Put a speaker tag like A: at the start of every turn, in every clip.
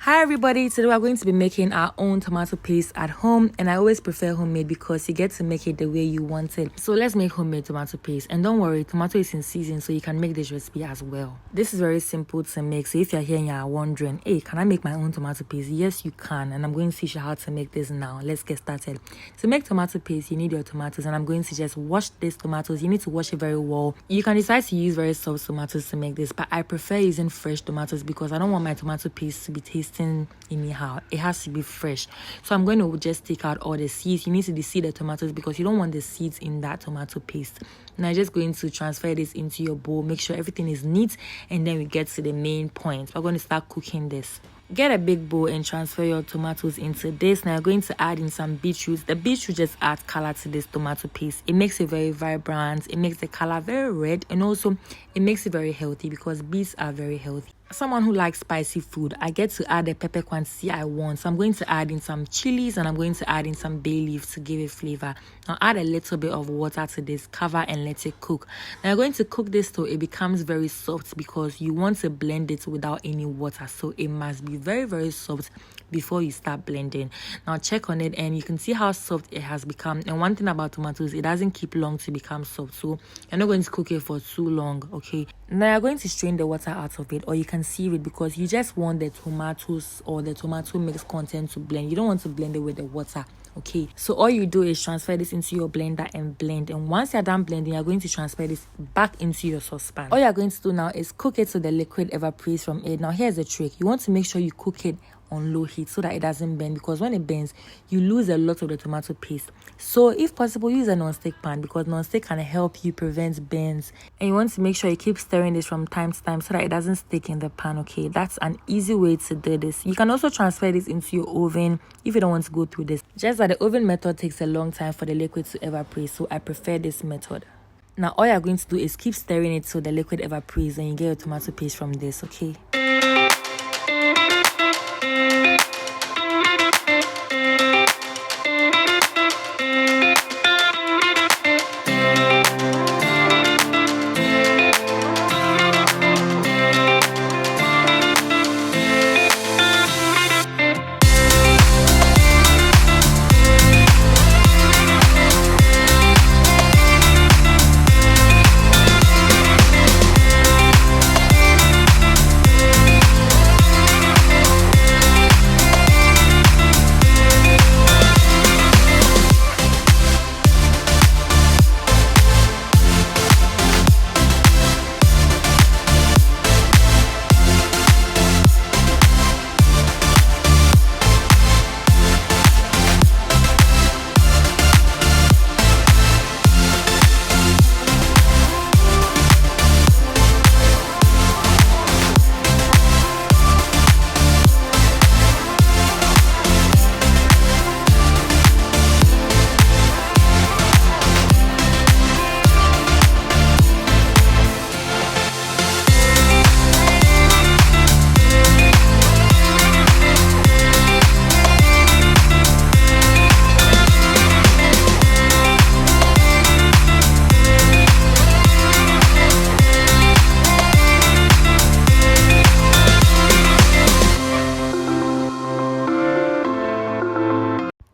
A: Hi everybody, today we're going to be making our own tomato paste at home, and I always prefer homemade because you get to make it the way you want it. So let's make homemade tomato paste, and don't worry, tomato is in season so you can make this recipe as well. This is very simple to make, so if you're here and you're wondering, hey, can I make my own tomato paste? Yes, you can, and I'm going to teach you how to make this now. Let's get started. To make tomato paste, you need your tomatoes, and I'm going to just wash these tomatoes. You need to wash it very well. You can decide to use very soft tomatoes to make this, but I prefer using fresh tomatoes because I don't want my tomato paste to be tasting anyhow. It has to be fresh. So I'm going to just take out all the seeds. You need to deseed the tomatoes because you don't want the seeds in that tomato paste. Now I'm just going to transfer this into your bowl. Make sure everything is neat, and then we get to the main point. We're going to start cooking this. Get a big bowl and transfer your tomatoes into this. Now you're going to add in some beetroot. The beetroot just adds color to this tomato paste. It makes it very vibrant. It makes the color very red, and also it makes it very healthy because beets are very healthy. Someone who likes spicy food, I get to add the pepper quantity I want. So I'm going to add in some chilies, and I'm going to add in some bay leaves to give it flavor. Now add a little bit of water to this, cover and let it cook. Now you're going to cook this till it becomes very soft because you want to blend it without any water. So it must be very soft before you start blending. Now check on it, and you can see how soft it has become. And one thing about tomatoes, it doesn't keep long to become soft, so you're not going to cook it for too long. Okay, now you're going to strain the water out of it, or you can sieve it because you just want the tomatoes or the tomato mix content to blend. You don't want to blend it with the water. Okay, so all you do is transfer this into your blender and blend, and once you're done blending, you're going to transfer this back into your saucepan. All you're going to do now is cook it so the liquid evaporates from it. Now here's the trick: you want to make sure you cook it on low heat so that it doesn't burn, because when it burns you lose a lot of the tomato paste. So if possible, use a non-stick pan because non-stick can help you prevent burns, and you want to make sure you keep stirring this from time to time so that it doesn't stick in the pan. Okay, that's an easy way to do this. You can also transfer this into your oven if you don't want to go through this, just that the oven method takes a long time for the liquid to evaporate, so I prefer this method. Now all you're going to do is keep stirring it so the liquid evaporates, and you get your tomato paste from this. Okay,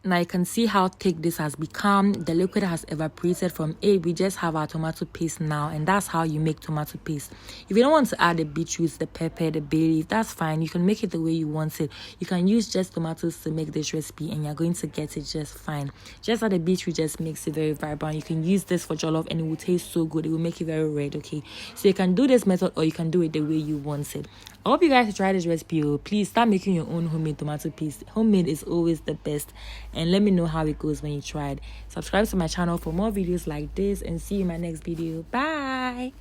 A: now you can see how thick this has become. The liquid has evaporated from it. We just have our tomato paste now, and that's how you make tomato paste. If you don't want to add the beetroot, the pepper, the bay leaf, that's fine. You can make it the way you want it. You can use just tomatoes to make this recipe, and you're going to get it just fine. Just that the beetroot just makes it very vibrant. You can use this for jollof, and it will taste so good. It will make it very red. Okay, so you can do this method, or you can do it the way you want it. I hope you guys try this recipe. Please start making your own homemade tomato paste. Homemade is always the best, and let me know how it goes when you try it. Subscribe to my channel for more videos like this, and see you in my next video. Bye.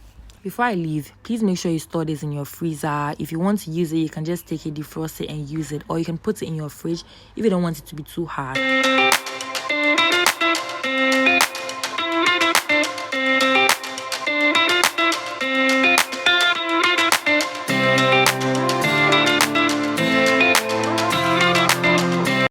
A: Before I leave, please make sure you store this in your freezer. If you want to use it, you can just take it, defrost it, and use it, or you can put it in your fridge if you don't want it to be too hard.